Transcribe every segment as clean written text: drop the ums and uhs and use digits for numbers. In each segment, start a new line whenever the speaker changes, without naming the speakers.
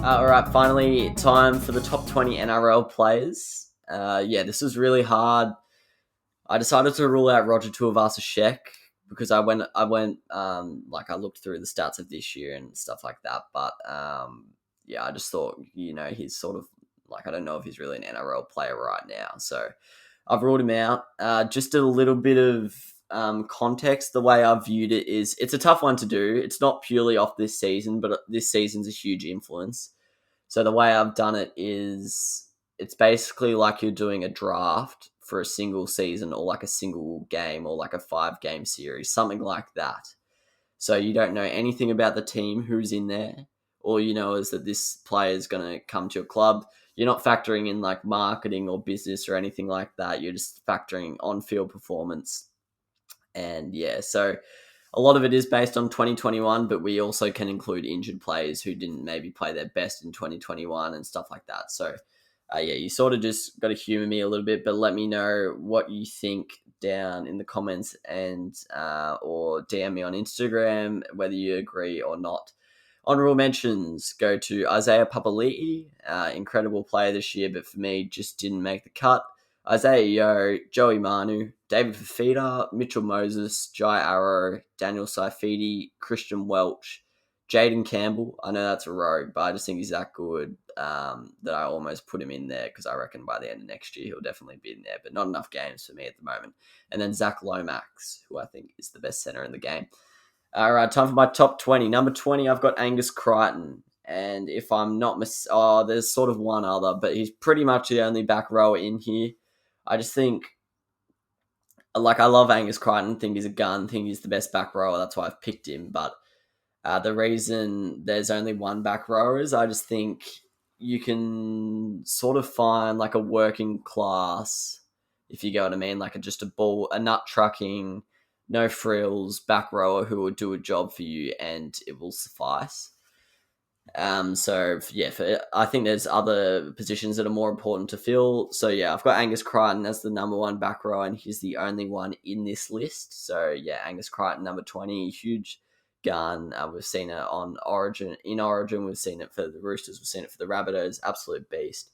All right, finally, time for the top 20 NRL players. This was really hard. I decided to rule out Roger Tuivasa-Sheck because I looked through the stats of this year and stuff like that. But I just thought, he's sort of I don't know if he's really an NRL player right now. So I've ruled him out. Just a little bit of context. The way I've viewed it is it's a tough one to do. It's not purely off this season, but this season's a huge influence. So the way I've done it is it's basically like you're doing a draft for a single season or like a single game or like a 5-game series, something like that. So you don't know anything about the team, who's in there. All you know is that this player is going to come to your club. You're not factoring in like marketing or business or anything like that. You're just factoring on-field performance. And so a lot of it is based on 2021, but we also can include injured players who didn't maybe play their best in 2021 and stuff like that. So, you sort of just got to humor me a little bit, but let me know what you think down in the comments and or DM me on Instagram, whether you agree or not. Honourable mentions go to Isaiah Papali'i, incredible player this year, but for me, just didn't make the cut. Isaiah Yeo, Joey Manu, David Fafita, Mitchell Moses, Jai Arrow, Daniel Saifidi, Christian Welch, Jaden Campbell. I know that's a rogue, but I just think he's that good that I almost put him in there because I reckon by the end of next year he'll definitely be in there, but not enough games for me at the moment. And then Zach Lomax, who I think is the best centre in the game. All right, time for my top 20. Number 20, I've got Angus Crichton. And if I'm not there's sort of one other, but he's pretty much the only back rower in here. I just think, I love Angus Crichton, think he's a gun, think he's the best back rower. That's why I've picked him. But the reason there's only one back rower is I just think you can sort of find like a working class, if you get what I mean, like a nut trucking, no frills back rower who will do a job for you and it will suffice. I think there's other positions that are more important to fill. So I've got Angus Crichton as the number one back row, and he's the only one in this list. So Angus Crichton, number 20, huge gun. We've seen it on Origin. In Origin, we've seen it for the Roosters. We've seen it for the Rabbitohs. Absolute beast.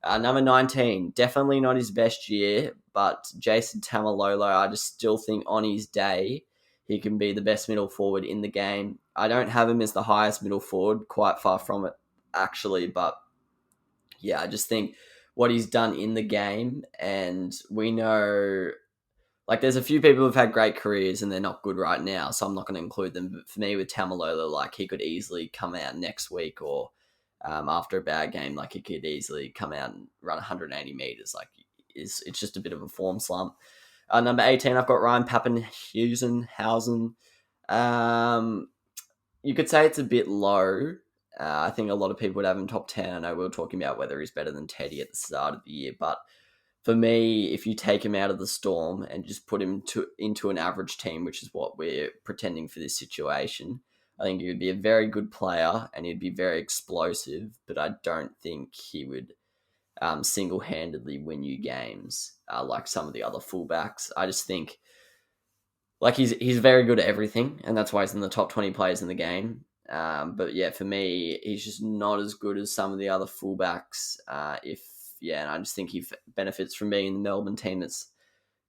Number 19, definitely not his best year, but Jason Tamalollo, I just still think on his day, he can be the best middle forward in the game. I don't have him as the highest middle forward, quite far from it, actually. But I just think what he's done in the game, and we know, there's a few people who've had great careers and they're not good right now, so I'm not going to include them. But for me, with Tamalollo, he could easily come out next week or after a bad game, he could easily come out and run 180 meters. It's just a bit of a form slump. Number 18, I've got Ryan Papenhuyzen. You could say it's a bit low. I think a lot of people would have him top 10. I know we were talking about whether he's better than Teddy at the start of the year, but for me, if you take him out of the Storm and just put him into an average team, which is what we're pretending for this situation, I think he would be a very good player and he'd be very explosive, but I don't think he would single-handedly win you games like some of the other fullbacks. I just think he's very good at everything, and that's why he's in the top 20 players in the game. For me, he's just not as good as some of the other fullbacks. And I just think he benefits from being in the Melbourne team that's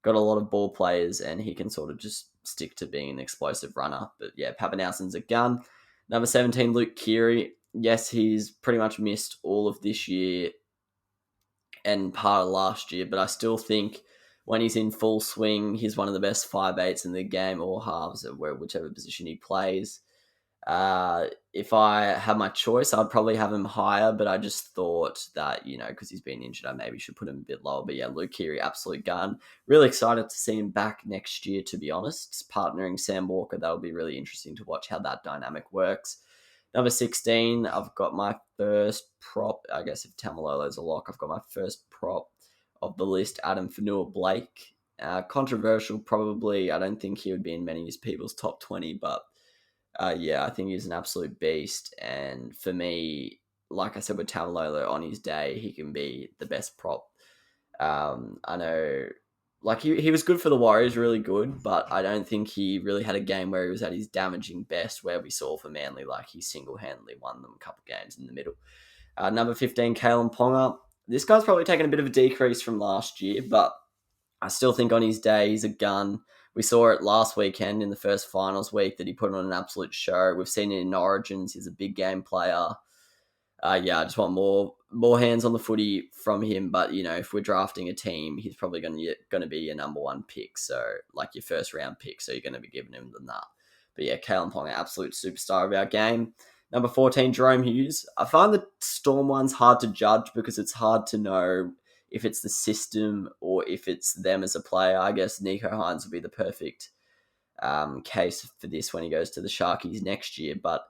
got a lot of ball players, and he can sort of just stick to being an explosive runner. But Papenhuyzen's a gun. Number 17, Luke Kiri. Yes, he's pretty much missed all of this year and part of last year, but I still think when he's in full swing, he's one of the best 5'8" in the game, or halves, whichever position he plays. If I had my choice, I'd probably have him higher, but I just thought that, because he's been injured, I maybe should put him a bit lower. But Luke Kiri, absolute gun. Really excited to see him back next year, to be honest. Partnering Sam Walker, that'll be really interesting to watch how that dynamic works. Number 16, I've got my first prop. I guess if Tamalolo's a lock, I've got my first prop of the list, Adam Fanue-Blake. Controversial, probably. I don't think he would be in many of people's top 20, but I think he's an absolute beast. And for me, like I said with Tamalolo, on his day, he can be the best prop. I know, like he was good for the Warriors, really good, but I don't think he really had a game where he was at his damaging best, where we saw for Manly, like he single-handedly won them a couple games in the middle. Number 15, Kalen Ponga. This guy's probably taken a bit of a decrease from last year, but I still think on his day he's a gun. We saw it last weekend in the first finals week that he put on an absolute show. We've seen it in Origins. He's a big game player. I just want more hands on the footy from him. But if we're drafting a team, he's probably going to be your number one pick. So like your first round pick. So you're going to be giving him the nut. But yeah, Kalen Ponga, absolute superstar of our game. Number 14, Jerome Hughes. I find the Storm ones hard to judge because it's hard to know if it's the system or if it's them as a player. I guess Nico Hines will be the perfect case for this when he goes to the Sharkies next year. But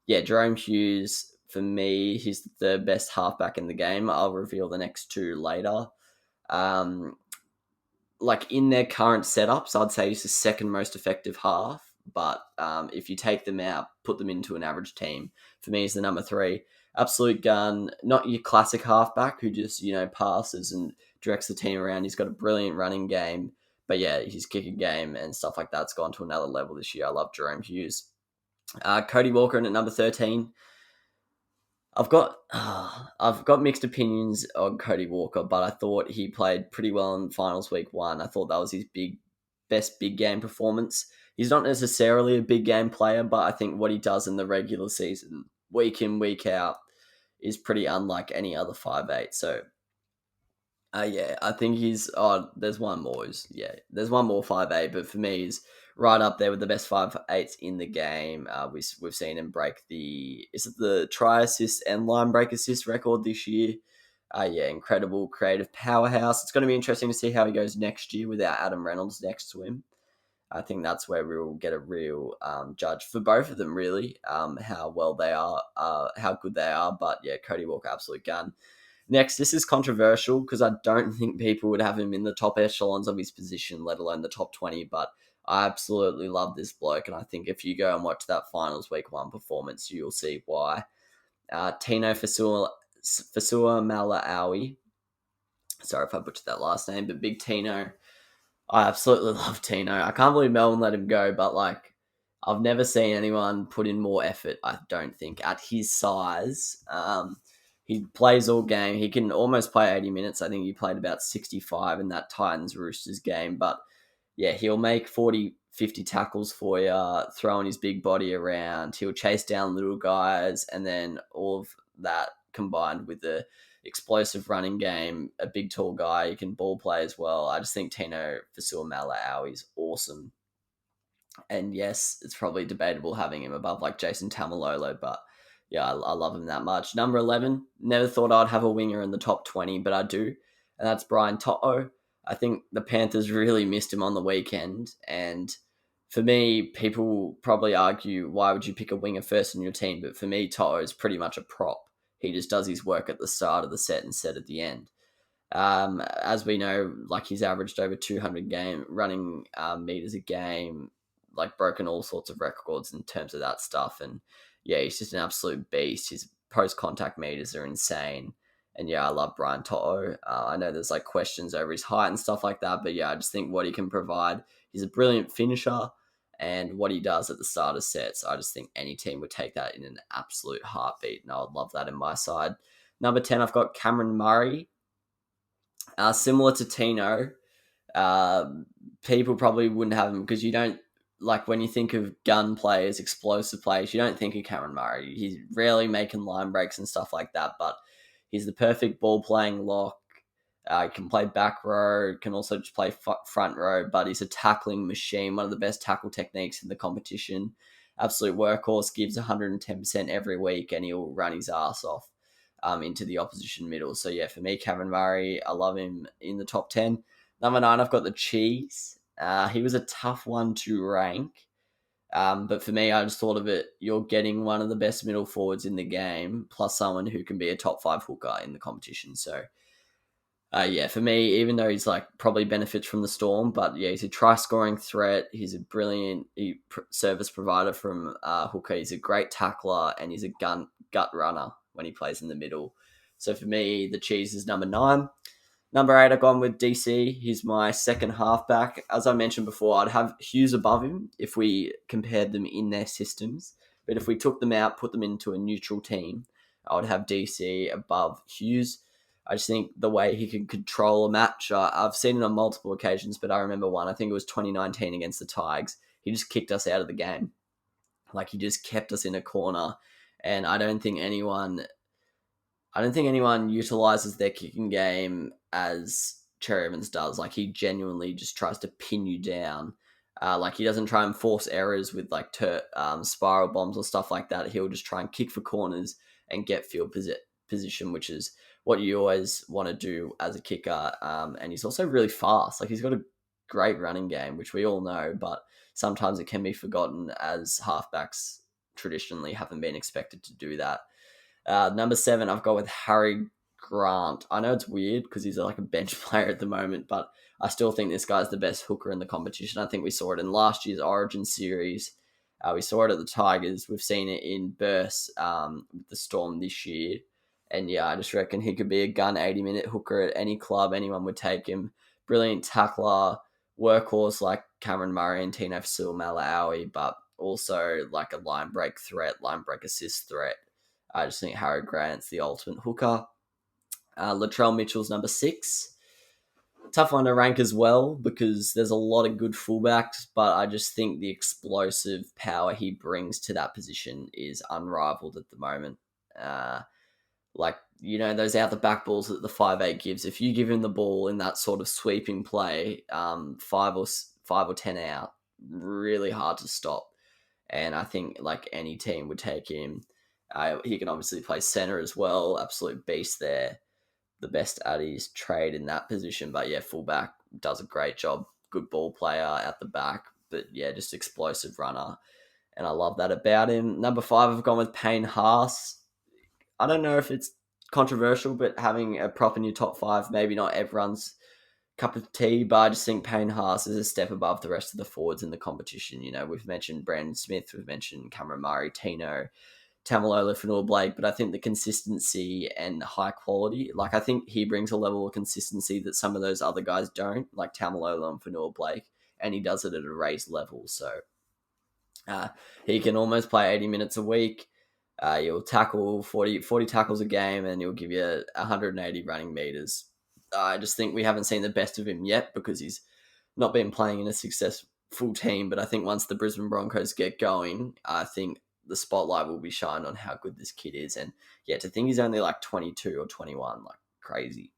yeah, Jerome Hughes, for me, he's the best halfback in the game. I'll reveal the next two later. Like in their current setups, I'd say he's the second most effective half. But if you take them out, put them into an average team, for me, he's the number 3. Absolute gun, not your classic halfback who just, passes and directs the team around. He's got a brilliant running game. But yeah, his kicking game and stuff like that's gone to another level this year. I love Jerome Hughes. Cody Walker in at number 13. I've got mixed opinions on Cody Walker, but I thought he played pretty well in finals week 1. I thought that was his best big game performance. He's not necessarily a big game player, but I think what he does in the regular season, week in, week out, is pretty unlike any other 5'8". So, I think he's... Oh, there's one more. There's one more 5'8", but for me, he's right up there with the best 5'8" in the game. We've seen him break the try assist and line break assist record this year. Incredible creative powerhouse. It's going to be interesting to see how he goes next year without Adam Reynolds next to him. I think that's where we'll get a real judge for both of them, really, how well they are, how good they are. But yeah, Cody Walker, absolute gun. Next, this is controversial because I don't think people would have him in the top echelons of his position, let alone the top 20. But I absolutely love this bloke, and I think if you go and watch that finals week 1 performance, you'll see why. Tino Fasua Malaawi. Sorry if I butchered that last name, but big Tino. I absolutely love Tino. I can't believe Melbourne let him go, but I've never seen anyone put in more effort, I don't think, at his size. He plays all game. He can almost play 80 minutes. I think he played about 65 in that Titans-Roosters game. But yeah, he'll make 40, 50 tackles for you, throwing his big body around. He'll chase down little guys, and then all of that combined with the explosive running game, a big tall guy, he can ball play as well. I just think Tino Fasua-Malaawi is awesome. And yes, it's probably debatable having him above Jason Tamalollo, but yeah, I love him that much. Number 11, never thought I'd have a winger in the top 20, but I do, and that's Brian Toto. I think the Panthers really missed him on the weekend, and for me, people probably argue, why would you pick a winger first in your team? But for me, Toto is pretty much a prop. He just does his work at the start of the set and set at the end. As we know, he's averaged over 200 running meters a game, broken all sorts of records in terms of that stuff. And yeah, he's just an absolute beast. His post-contact meters are insane. And yeah, I love Brian Toto. I know there's questions over his height and stuff like that, but yeah, I just think what he can provide, he's a brilliant finisher, and what he does at the start of sets, I just think any team would take that in an absolute heartbeat, and I would love that in my side. Number 10, I've got Cameron Murray. Similar to Tino, people probably wouldn't have him because you don't, when you think of gun players, explosive players, you don't think of Cameron Murray. He's rarely making line breaks and stuff like that, but he's the perfect ball-playing lock. He can play back row, can also just play front row, but he's a tackling machine, one of the best tackle techniques in the competition. Absolute workhorse, gives 110% every week, and he'll run his ass off into the opposition middle. So yeah, for me, Cameron Murray, I love him in the top 10. Number 9, I've got the Cheese. He was a tough one to rank. But for me, I just thought of it, you're getting one of the best middle forwards in the game, plus someone who can be a top 5 hooker in the competition. So for me, even though he's probably benefits from the Storm, but yeah, he's a try-scoring threat. He's a brilliant service provider from hooker. He's a great tackler, and he's a gut runner when he plays in the middle. So for me, the Cheese is number 9. Number 8, I've gone with DC. He's my second halfback. As I mentioned before, I'd have Hughes above him if we compared them in their systems. But if we took them out, put them into a neutral team, I would have DC above Hughes. I just think the way he can control a match, I've seen it on multiple occasions, but I remember one, I think it was 2019 against the Tigers. He just kicked us out of the game. Like, he just kept us in a corner. And I don't think anyone utilizes their kicking game as Cherry Evans does. Like, he genuinely just tries to pin you down. Like, he doesn't try and force errors with like spiral bombs or stuff like that. He'll just try and kick for corners and get field position, which is what you always want to do as a kicker. And he's also really fast. Like, he's got a great running game, which we all know, but sometimes it can be forgotten as halfbacks traditionally haven't been expected to do that. Number 7, I've got with Harry Grant. I know it's weird because he's like a bench player at the moment, but I still think this guy's the best hooker in the competition. I think we saw it in last year's Origin series. We saw it at the Tigers. We've seen it in bursts with the Storm this year. And yeah, I just reckon he could be a gun 80-minute hooker at any club. Anyone would take him. Brilliant tackler, workhorse like Cameron Murray and Tino Malawi, but also like a line break assist threat. I just think Harry Grant's the ultimate hooker. Latrell Mitchell's number 6. Tough one to rank as well because there's a lot of good fullbacks, but I just think the explosive power he brings to that position is unrivaled at the moment. Those out the back balls that the 5'8" gives. If you give him the ball in that sort of sweeping play, 5 or 10 out, really hard to stop. And I think like any team would take him. He can obviously play center as well. Absolute beast there. The best at his trade in that position. But yeah, fullback does a great job. Good ball player at the back. But yeah, just explosive runner. And I love that about him. Number 5, I've gone with Payne Haas. I don't know if it's controversial, but having a prop in your top 5, maybe not everyone's cup of tea, but I just think Payne Haas is a step above the rest of the forwards in the competition. You know, we've mentioned Brandon Smith, we've mentioned Cameron Murray, Tino, Tamalollo, Fanue, Blake, but I think the consistency and high quality, like I think he brings a level of consistency that some of those other guys don't, like Tamalollo and Fanue, Blake, and he does it at a raised level. So he can almost play 80 minutes a week. You'll tackle 40 tackles a game and he'll give you 180 running meters. I just think we haven't seen the best of him yet because he's not been playing in a successful team. But I think once the Brisbane Broncos get going, I think the spotlight will be shined on how good this kid is. And yeah, to think he's only like 22 or 21, like crazy.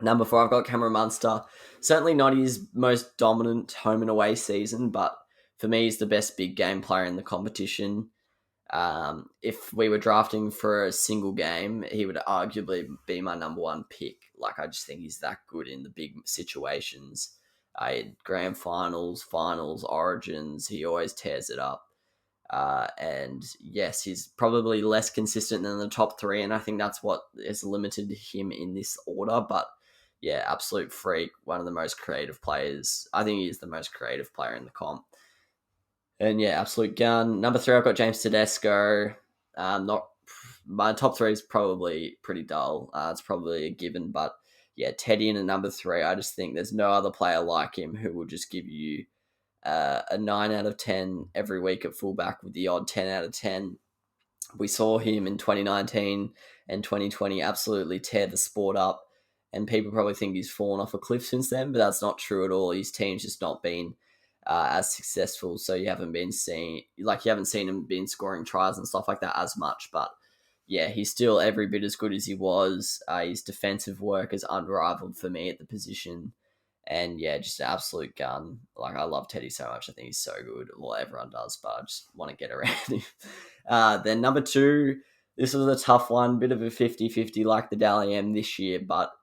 Number 4, I've got Cameron Munster. Certainly not his most dominant home and away season, but for me, he's the best big game player in the competition. If we were drafting for a single game, he would arguably be my number 1 pick. Like, I just think he's that good in the big situations. Grand finals, origins, he always tears it up. And yes, he's probably less consistent than the top 3, and I think that's what has limited him in this order. But yeah, absolute freak, one of the most creative players. I think he's the most creative player in the comp. And yeah, absolute gun. Number 3, I've got James Tedesco. Not my top 3 is probably pretty dull. It's probably a given, but yeah, Teddy in a number 3. I just think there's no other player like him who will just give you a 9 out of 10 every week at fullback with the odd 10 out of 10. We saw him in 2019 and 2020 absolutely tear the sport up, and people probably think he's fallen off a cliff since then, but that's not true at all. His team's just not been as successful, so you haven't seen him been scoring tries and stuff like that as much. But yeah, he's still every bit as good as he was. His defensive work is unrivaled for me at the position, and yeah, just an absolute gun. Like, I love Teddy so much. I think he's so good. Well, everyone does, but I just want to get around him. Then number 2, this was a tough one, bit of a 50-50 like the Dally M this year, but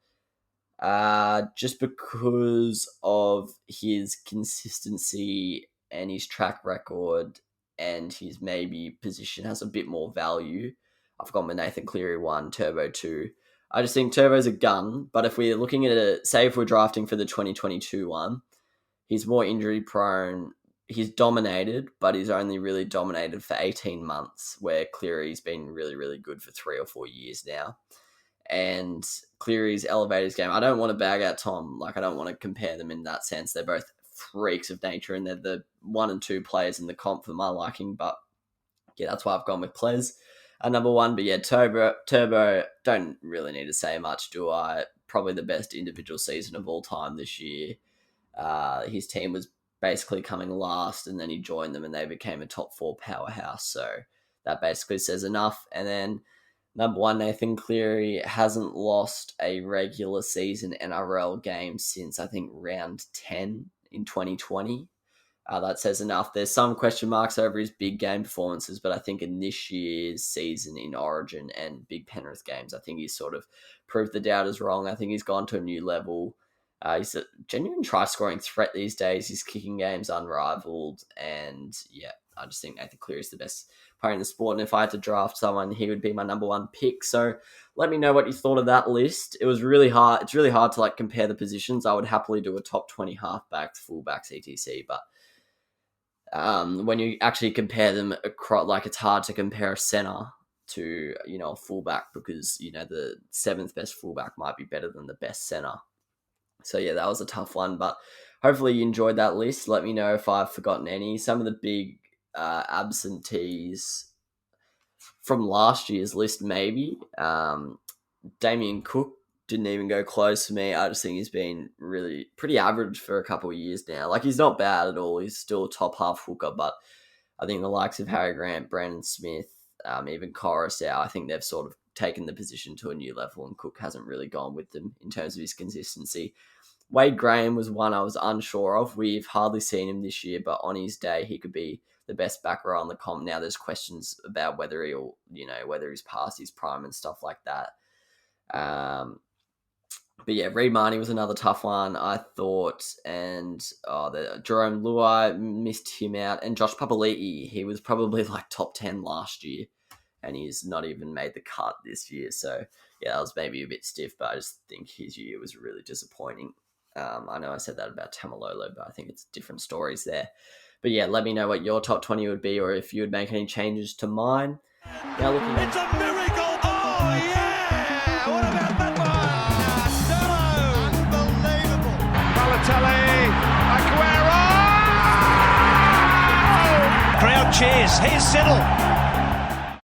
just because of his consistency and his track record and his maybe position has a bit more value, I've gone with Nathan Cleary 1, Turbo 2. I just think Turbo's a gun, but if we're looking at it, say if we're drafting for the 2022 one, he's more injury prone. He's dominated, but he's only really dominated for 18 months, where Cleary's been really, really good for 3 or 4 years now. and Cleary's elevated his game. I don't want to bag out Tom. Like, I don't want to compare them in that sense. They're both freaks of nature, and they're the 1 and 2 players in the comp for my liking. But yeah, that's why I've gone with Ples number 1. But yeah, Turbo, don't really need to say much, do I? Probably the best individual season of all time this year. His team was basically coming last, and then he joined them and they became a top 4 powerhouse. So that basically says enough. And then number 1, Nathan Cleary hasn't lost a regular season NRL game since, I think, round 10 in 2020. That says enough. There's some question marks over his big game performances, but I think in this year's season in Origin and big Penrith games, I think he's sort of proved the doubters wrong. I think he's gone to a new level. He's a genuine try-scoring threat these days. His kicking game's unrivaled. And yeah, I just think Nathan Cleary is the best player in the sport. And if I had to draft someone, he would be my number 1 pick. So let me know what you thought of that list. It was really hard. It's really hard to like compare the positions. I would happily do a top 20 halfbacks, fullbacks, etc. But when you actually compare them across, like, it's hard to compare a center to, a fullback, because, the 7th best fullback might be better than the best center. So yeah, that was a tough one, but hopefully you enjoyed that list. Let me know if I've forgotten any. Some of the big absentees from last year's list, maybe. Damian Cook didn't even go close for me. I just think he's been really pretty average for a couple of years now. Like, he's not bad at all. He's still a top half hooker, but I think the likes of Harry Grant, Brandon Smith, even Coruscant, I think they've sort of taken the position to a new level, and Cook hasn't really gone with them in terms of his consistency. Wade Graham was one I was unsure of. We've hardly seen him this year, but on his day, he could be the best back row on the comp. Now there's questions about whether he'll, whether he's past his prime and stuff like that. But yeah, Reid Marnie was another tough one, I thought. And Jerome Luai, missed him out. And Josh Papali'i, he was probably like top 10 last year, and he's not even made the cut this year. So yeah, that was maybe a bit stiff, but I just think his year was really disappointing. I know I said that about Tamalollo, but I think it's different stories there. But yeah, let me know what your top 20 would be, or if you would make any changes to mine. Now looking
It's a miracle! Oh yeah! What about that one? Unbelievable! Balotelli, Aguero! Crowd cheers. Here's Siddle.